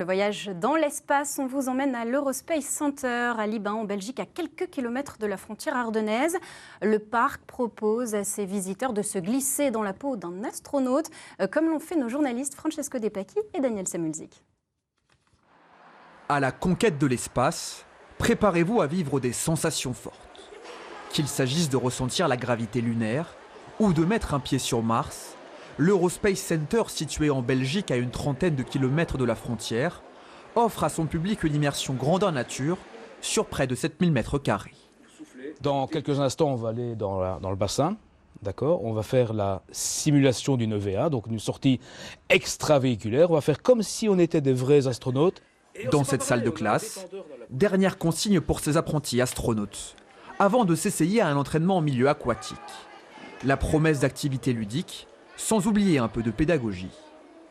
Le voyage dans l'espace, on vous emmène à l'Eurospace Center à Libin, en Belgique, à quelques kilomètres de la frontière ardennaise. Le parc propose à ses visiteurs de se glisser dans la peau d'un astronaute, comme l'ont fait nos journalistes Francesco De Pacchi et Daniel Samulzik. À la conquête de l'espace, préparez-vous à vivre des sensations fortes. Qu'il s'agisse de ressentir la gravité lunaire ou de mettre un pied sur Mars, l'Eurospace Center, situé en Belgique à une trentaine de kilomètres de la frontière, offre à son public une immersion grandeur nature sur près de 7000 mètres carrés. Dans quelques instants, on va aller dans le bassin. D'accord, on va faire la simulation d'une EVA, donc une sortie extravéhiculaire. On va faire comme si on était des vrais astronautes. Dans cette salle de classe, dernière consigne pour ces apprentis astronautes, avant de s'essayer à un entraînement en milieu aquatique. La promesse d'activités ludiques, sans oublier un peu de pédagogie.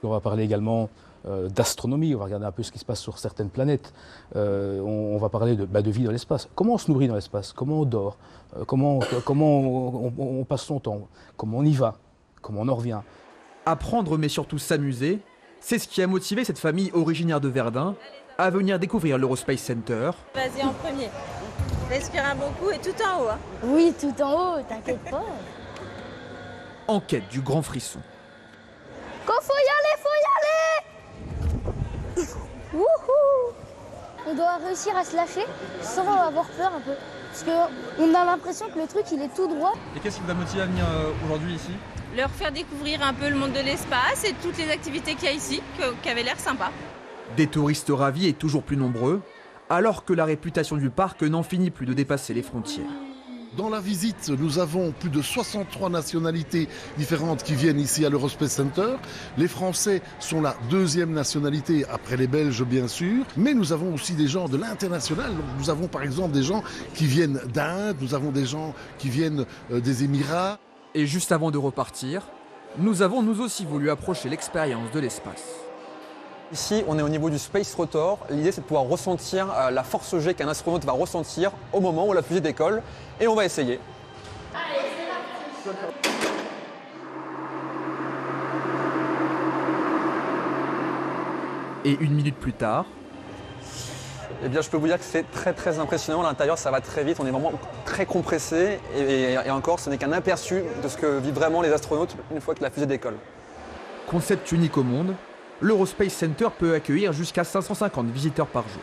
On va parler également d'astronomie, on va regarder un peu ce qui se passe sur certaines planètes. On va parler de vie dans l'espace. Comment on se nourrit dans l'espace? Comment on dort? Comment on passe son temps? Comment on y va? Comment on en revient? Apprendre mais surtout s'amuser, c'est ce qui a motivé cette famille originaire de Verdun à venir découvrir l'Eurospace Center. Vas-y en premier. Respire un bon coup et tout en haut. Hein. Oui, tout en haut, t'inquiète pas. En quête du grand frisson. Quand faut y aller, Wouhou. On doit réussir à se lâcher sans avoir peur un peu. Parce qu'on a l'impression que le truc il est tout droit. Et qu'est-ce qui vous a motivé à venir aujourd'hui ici? Leur faire découvrir un peu le monde de l'espace et toutes les activités qu'il y a ici, qui avaient l'air sympa. Des touristes ravis et toujours plus nombreux, alors que la réputation du parc n'en finit plus de dépasser les frontières. Dans la visite, nous avons plus de 63 nationalités différentes qui viennent ici à l'Eurospace Center. Les Français sont la deuxième nationalité, après les Belges bien sûr. Mais nous avons aussi des gens de l'international. Nous avons par exemple des gens qui viennent d'Inde, nous avons des gens qui viennent des Émirats. Et juste avant de repartir, nous avons nous aussi voulu approcher l'expérience de l'espace. Ici, on est au niveau du Space Rotor. L'idée, c'est de pouvoir ressentir la force G qu'un astronaute va ressentir au moment où la fusée décolle. Et on va essayer. Et une minute plus tard, Eh bien, je peux vous dire que c'est très impressionnant. À l'intérieur, ça va très vite. On est vraiment très compressé. Et encore, ce n'est qu'un aperçu de ce que vivent vraiment les astronautes une fois que la fusée décolle. concept unique au monde, l'Eurospace Center peut accueillir jusqu'à 550 visiteurs par jour.